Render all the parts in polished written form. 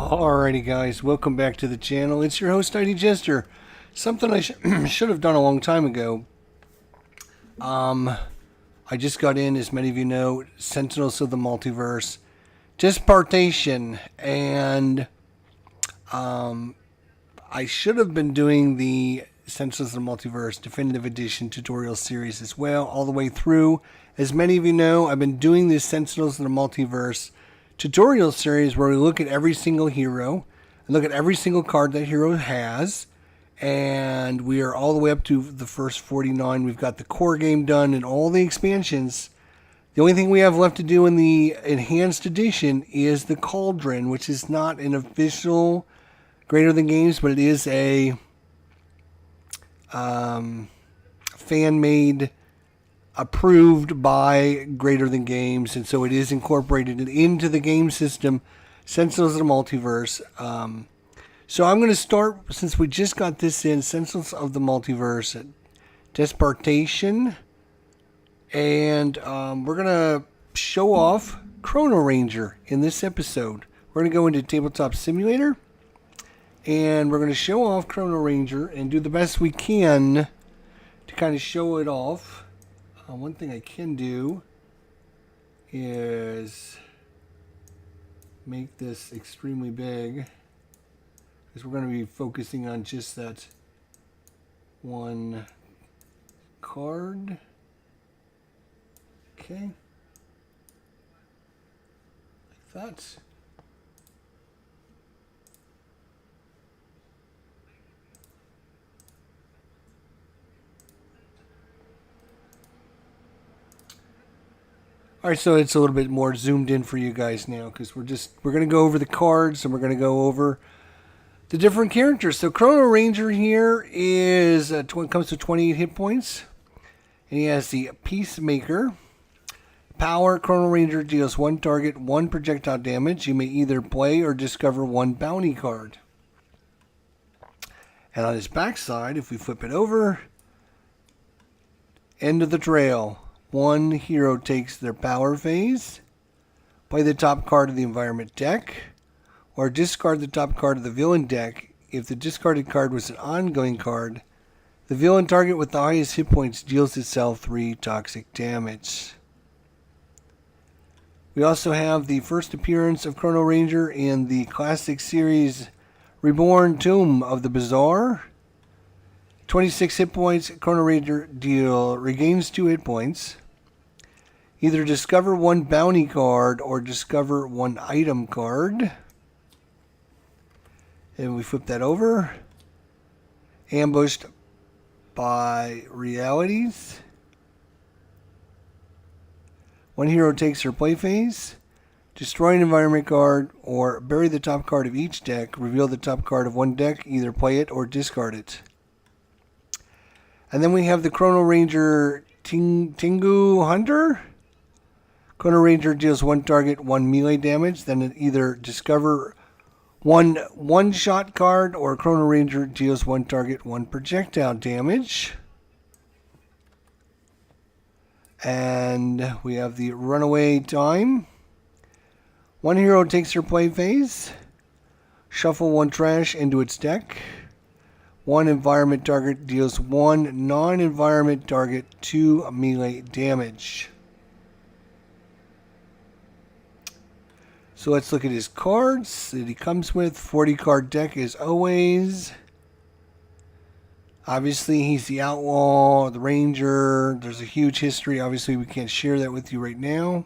Alrighty guys, welcome back to the channel. It's your host ID Jester. Something I should have done a long time ago. I just got in, as many of you know, Sentinels of the Multiverse Disparation, and I should have been doing the Sentinels of the Multiverse Definitive Edition tutorial series as well, all the way through. As many of you know, I've been doing this Sentinels of the Multiverse tutorial series where we look at every single hero and look at every single card that hero has, and we are all the way up to the first 49. We've got the core game done and all the expansions. The only thing we have left to do in the enhanced edition is the Cauldron, which is not an official Greater Than Games, but it is a fan-made, approved by Greater Than Games, and so it is incorporated into the game system, Sentinels of the Multiverse. So I'm going to start, since we just got this in, Sentinels of the Multiverse Disparation, and we're going to show off Chrono-Ranger in this episode. We're going to go into Tabletop Simulator, and we're going to show off Chrono-Ranger and do the best we can to kind of show it off. One thing I can do is make this extremely big, because we're going to be focusing on just that one card. Okay. Like that. Alright, so it's a little bit more zoomed in for you guys now, because we're going to go over the cards and we're going to go over the different characters. So Chrono-Ranger here is comes to 28 hit points, and he has the Peacemaker. Power: Chrono-Ranger deals one target, one projectile damage. You may either play or discover one bounty card. And on his backside, if we flip it over, end of the trail. One hero takes their power phase, play the top card of the environment deck, or discard the top card of the villain deck. If the discarded card was an ongoing card, the villain target with the highest hit points deals itself 3 toxic damage. We also have the first appearance of Chrono-Ranger in the classic series Reborn Tomb of the Bazaar. 26 hit points. Chrono-Ranger regains 2 hit points. Either discover one bounty card or discover one item card. And we flip that over. Ambushed by realities. One hero takes her play phase. Destroy an environment card or bury the top card of each deck. Reveal the top card of one deck. Either play it or discard it. And then we have the Chrono-Ranger Tengu Hunter. Chrono-Ranger deals one target, one melee damage. Then it either discover one one-shot card or Chrono-Ranger deals one target, one projectile damage. And we have the Runaway Time. One hero takes her play phase. Shuffle one trash into its deck. One environment target deals one non-environment target 2 melee damage. So let's look at his cards that he comes with. 40 card deck as always. Obviously he's the Outlaw, the Ranger. There's a huge history. Obviously we can't share that with you right now.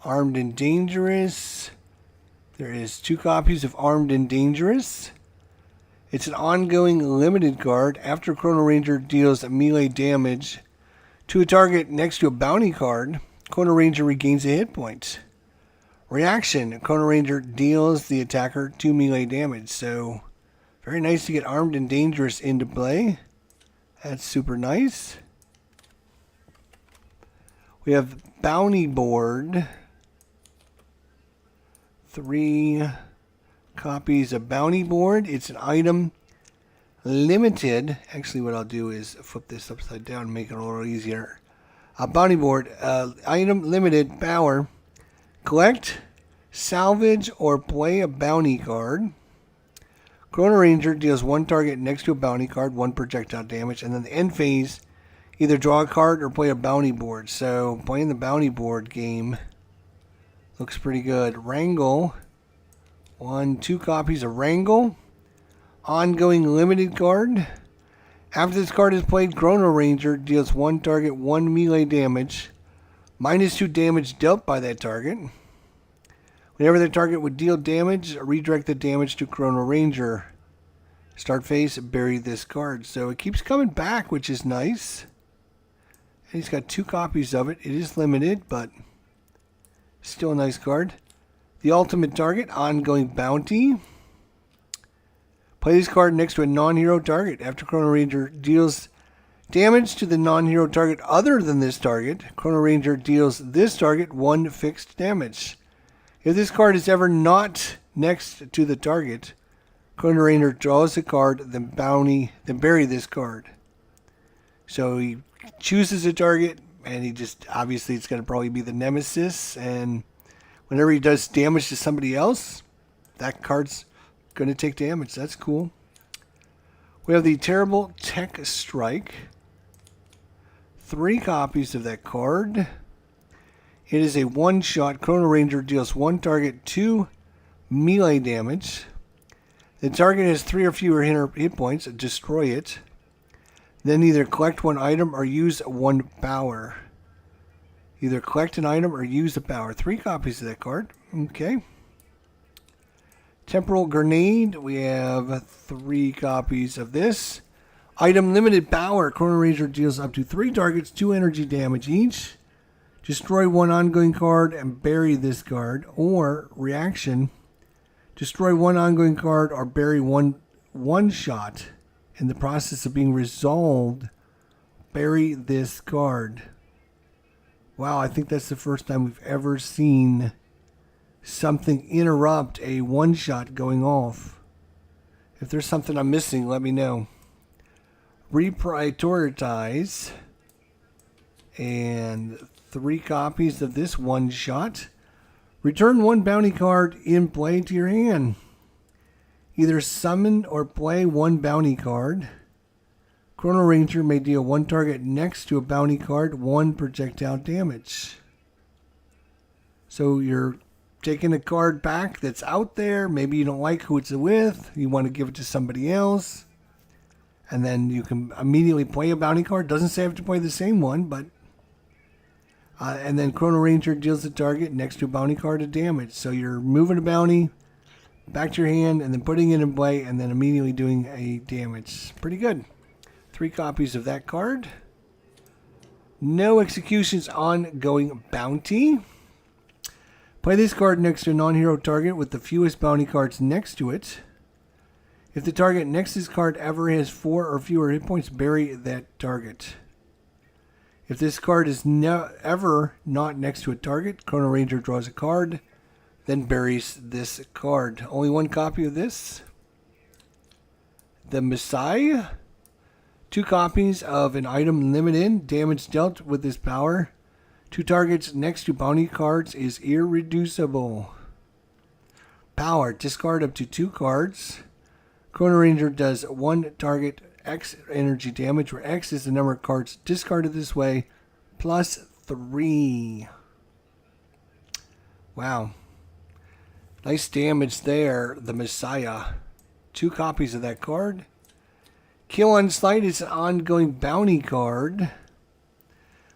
Armed and Dangerous. There is 2 copies of Armed and Dangerous. It's an ongoing limited card. After Chrono-Ranger deals a melee damage to a target next to a bounty card, Chrono-Ranger regains a hit point. Reaction: Chrono-Ranger deals the attacker 2 melee damage. So, very nice to get Armed and Dangerous into play. That's super nice. We have Bounty Board. 3 copies of Bounty Board. It's an item limited. Actually, what I'll do is flip this upside down and make it a little easier. A Bounty Board, item limited, power. Collect, salvage, or play a bounty card. Chrono-Ranger deals one target next to a bounty card, 1 projectile damage, and then the end phase, either draw a card or play a bounty board. So playing the bounty board game looks pretty good. Wrangle, 2 copies of Wrangle. Ongoing limited card. After this card is played, Chrono-Ranger deals one target 1 melee damage, -2 damage dealt by that target. Whenever the target would deal damage, redirect the damage to Chrono-Ranger. Start phase, bury this card. So it keeps coming back, which is nice. And he's got 2 copies of it. It is limited, but still a nice card. The ultimate target, ongoing bounty. Play this card next to a non-hero target. After Chrono-Ranger deals damage to the non-hero target other than this target, Chrono-Ranger deals this target 1 fixed damage. If this card is ever not next to the target, Chrono-Ranger draws a card, then bury this card. So he chooses a target, and he just, obviously it's going to probably be the nemesis, and whenever he does damage to somebody else, that card's going to take damage. That's cool. We have the Terrible Tech Strike. 3 copies of that card. It is a one-shot. Chrono-Ranger deals one target 2 melee damage. The target has 3 or fewer hit points. Destroy it. Then either collect 1 item or use 1 power. Either collect an item or use a power. 3 copies of that card. Okay. Temporal Grenade. We have 3 copies of this. Item Limited Power. Chrono-Ranger deals up to 3 targets 2 energy damage each. Destroy 1 ongoing card and bury this card. Or reaction, destroy 1 ongoing card or bury one shot. In the process of being resolved, bury this card. Wow, I think that's the first time we've ever seen something interrupt a one-shot going off. If there's something I'm missing, let me know. Reprioritize. And 3 copies of this one-shot. Return 1 bounty card in play to your hand. Either summon or play 1 bounty card. Chrono-Ranger may deal 1 target next to a bounty card 1 projectile damage. So you're taking a card back that's out there. Maybe you don't like who it's with. You want to give it to somebody else. And then you can immediately play a bounty card. Doesn't say I have to play the same one, but and then Chrono-Ranger deals the target next to a bounty card of damage. So you're moving a bounty back to your hand and then putting it in play and then immediately doing a damage. Pretty good. 3 copies of that card. No executions, ongoing bounty. Play this card next to a non-hero target with the fewest bounty cards next to it. If the target next to this card ever has 4 or fewer hit points, bury that target. If this card is ever not next to a target, Chrono-Ranger draws a card, then buries this card. Only 1 copy of this. The Messiah. 2 copies of an item limited. Damage dealt with this power. 2 targets next to bounty cards is irreducible. Power. Discard up to 2 cards. Chrono-Ranger does 1 target X energy damage, where X is the number of cards discarded this way, plus 3. Wow. Nice damage there, the Messiah. 2 copies of that card. Kill on Sight is an ongoing bounty card.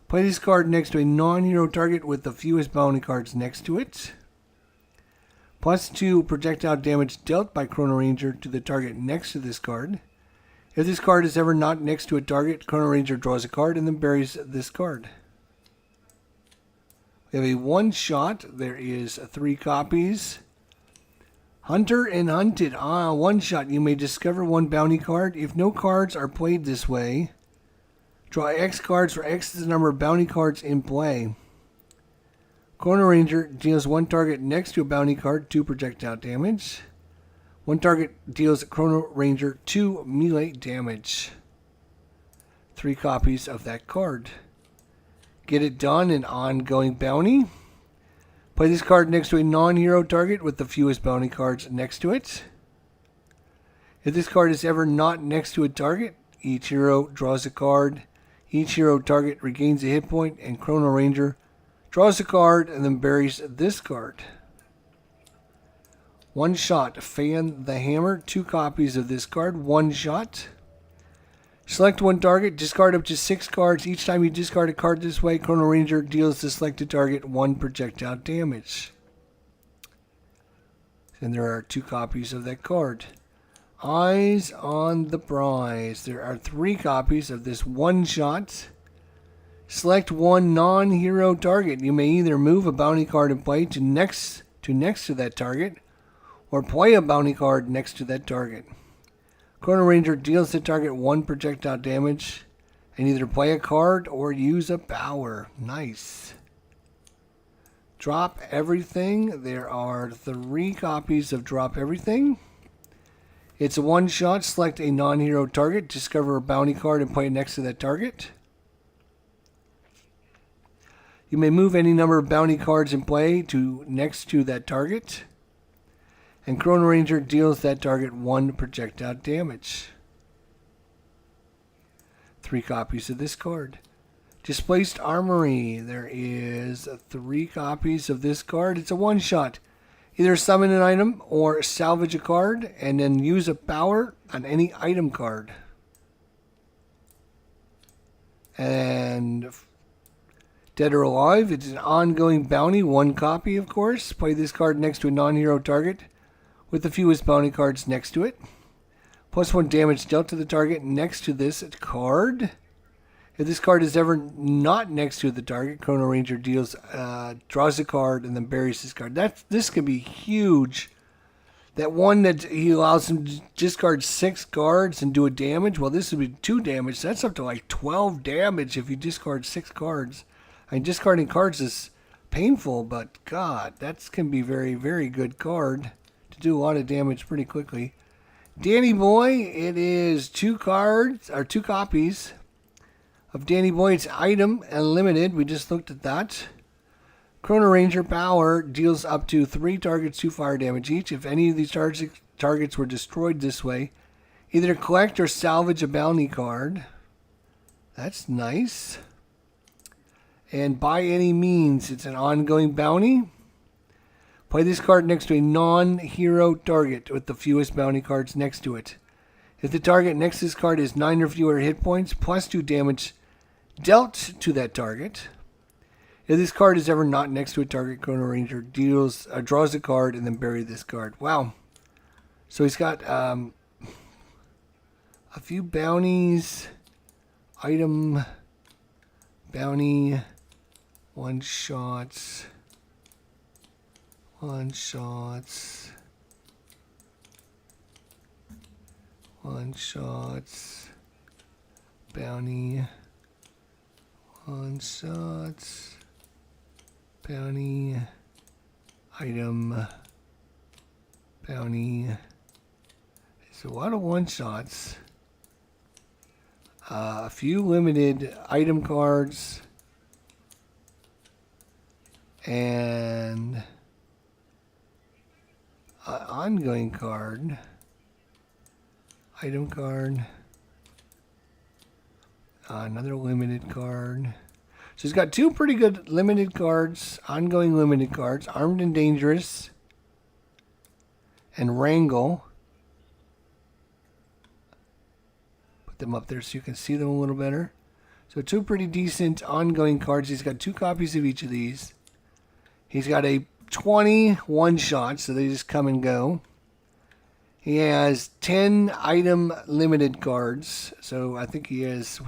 Play this card next to a non-hero target with the fewest bounty cards next to it. Plus 2 projectile damage dealt by Chrono-Ranger to the target next to this card. If this card is ever not next to a target, Chrono-Ranger draws a card and then buries this card. We have a one-shot. There is 3 copies. Hunter and Hunted. One-shot. You may discover 1 bounty card. If no cards are played this way, draw X cards, where X is the number of bounty cards in play. Chrono-Ranger deals 1 target next to a bounty card, 2 projectile damage. 1 target deals Chrono-Ranger 2 melee damage. 3 copies of that card. Get it done, an ongoing bounty. Play this card next to a non-hero target with the fewest bounty cards next to it. If this card is ever not next to a target, each hero draws a card. Each hero target regains a hit point, and Chrono-Ranger draws a card and then buries this card. One shot, Fan the Hammer. 2 copies of this card. One shot. Select one target, discard up to 6 cards. Each time you discard a card this way, Chrono-Ranger deals the selected target 1 projectile damage. And there are 2 copies of that card. Eyes on the prize. There are 3 copies of this one shot. Select one non-hero target. You may either move a bounty card in play to next to that target, or play a bounty card next to that target. Chrono-Ranger deals the target 1 projectile damage, and either play a card or use a power. Nice. Drop Everything. There are 3 copies of Drop Everything. It's a one shot. Select a non-hero target, discover a bounty card, and play it next to that target. You may move any number of bounty cards in play to next to that target. And Chrono-Ranger deals that target 1 projectile damage. 3 copies of this card. Displaced Armory. There is 3 copies of this card. It's a one shot. Either summon an item or salvage a card and then use a power on any item card. And Dead or Alive. It's an ongoing bounty. 1 copy, of course. Play this card next to a non-hero target with the fewest bounty cards next to it. +1 damage dealt to the target next to this card. If this card is ever not next to the target, Chrono-Ranger draws a card and then buries this card. This can be huge. That one that he allows him to discard 6 cards and do a damage, well, this would be 2 damage. That's up to like 12 damage if you discard 6 cards. I mean, discarding cards is painful, but God, that can be very, very good card to do a lot of damage pretty quickly. Danny Boy, it is 2 copies of Danny Boy. It's item and limited. We just looked at that. Chrono-Ranger power deals up to 3 targets 2 fire damage each. If any of these targets were destroyed this way, either collect or salvage a bounty card. That's nice. And by any means, it's an ongoing bounty. Play this card next to a non-hero target with the fewest bounty cards next to it. If the target next to this card is 9 or fewer hit points, +2 damage dealt to that target. If this card is ever not next to a target, Chrono-Ranger draws a card and then buries this card. Wow. So he's got a few bounties, item, bounty, one shots, bounty, one shots, bounty, item, bounty. It's a lot of one shots. A few limited item cards. And an ongoing card. Item card. Another limited card. So he's got 2 pretty good limited cards, ongoing limited cards, Armed and Dangerous, and Wrangle. Put them up there so you can see them a little better. So 2 pretty decent ongoing cards. He's got 2 copies of each of these. He's got a 20 one-shots, so they just come and go. He has 10 item limited cards. So I think he has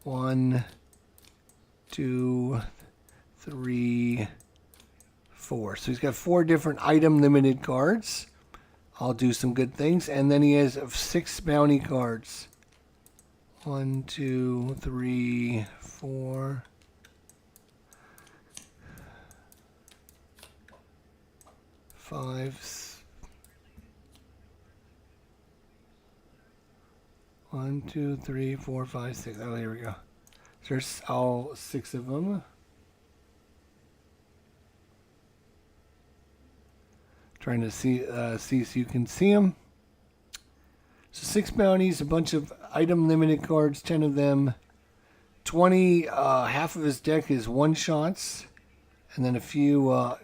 1, 2, 3, 4. So he's got 4 different item limited cards. I'll do some good things. And then he has 6 bounty cards. 1, 2, 3, 4. 5. 1, 2, 3, 4, 5, 6. Oh, here we go. There's all 6 of them. Trying to see so you can see them. So 6 bounties, a bunch of item limited cards, 10 of them. 20, half of his deck is one-shots. And then a few,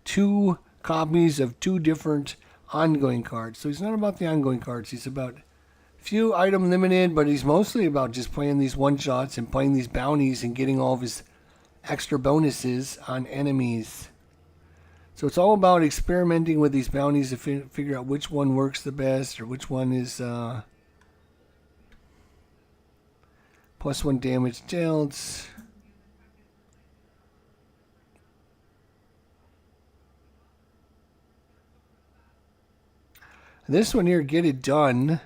2 copies of 2 different ongoing cards. So he's not about the ongoing cards. He's about a few item limited, but he's mostly about just playing these one-shots and playing these bounties and getting all of his extra bonuses on enemies. So it's all about experimenting with these bounties to figure out which one works the best or which one is +1 damage dealt. This one here, get it done.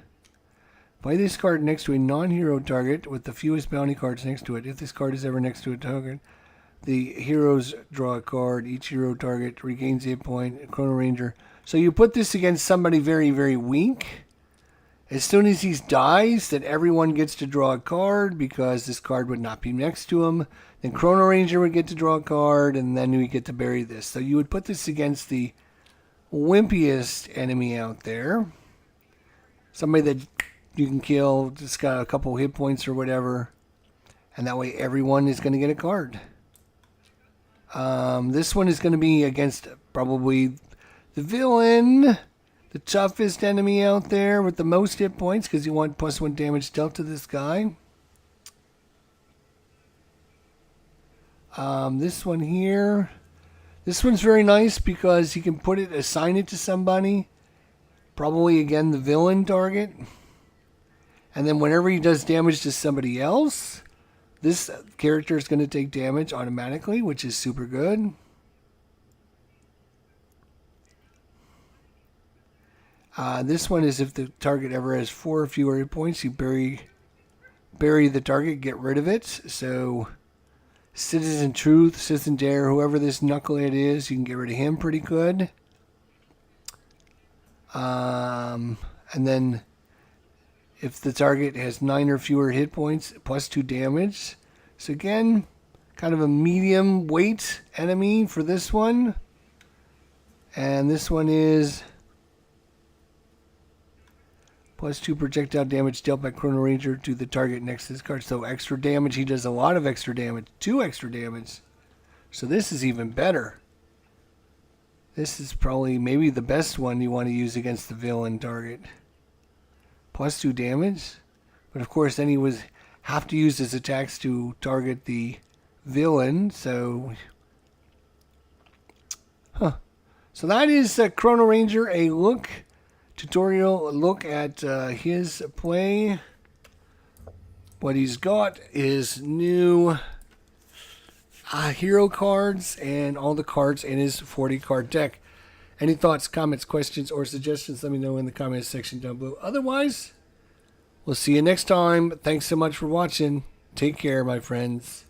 Play this card next to a non-hero target with the fewest bounty cards next to it. If this card is ever next to a target, the heroes draw a card. Each hero target regains a hit point. Chrono-Ranger. So you put this against somebody very, very weak. As soon as he dies, then everyone gets to draw a card because this card would not be next to him. Then Chrono-Ranger would get to draw a card, and then we get to bury this. So you would put this against the wimpiest enemy out there. Somebody that you can kill, just got a couple hit points or whatever. And that way everyone is going to get a card. This one is going to be against probably the villain, the toughest enemy out there with the most hit points, because you want +1 damage dealt to this guy. This one here. This one's very nice because you can assign it to somebody. Probably, again, the villain target. And then whenever he does damage to somebody else, this character is going to take damage automatically, which is super good. This one is if the target ever has 4 or fewer hit points, you bury the target, get rid of it. So Citizen Truth, Citizen Dare, whoever this knucklehead is, you can get rid of him pretty good. And then if the target has 9 or fewer hit points, +2 damage. So again, kind of a medium weight enemy for this one. And this one is +2 projectile damage dealt by Chrono-Ranger to the target next to this card. So extra damage. He does a lot of extra damage. 2 extra damage. So this is even better. This is probably maybe the best one you want to use against the villain target. +2 damage. But of course then he would have to use his attacks to target the villain. So So that is Chrono-Ranger, a tutorial look at his play. What he's got is new hero cards and all the cards in his 40 card deck. Any thoughts, comments, questions, or suggestions, let me know in the comments section down below. Otherwise, we'll see you next time. Thanks so much for watching. Take care, my friends.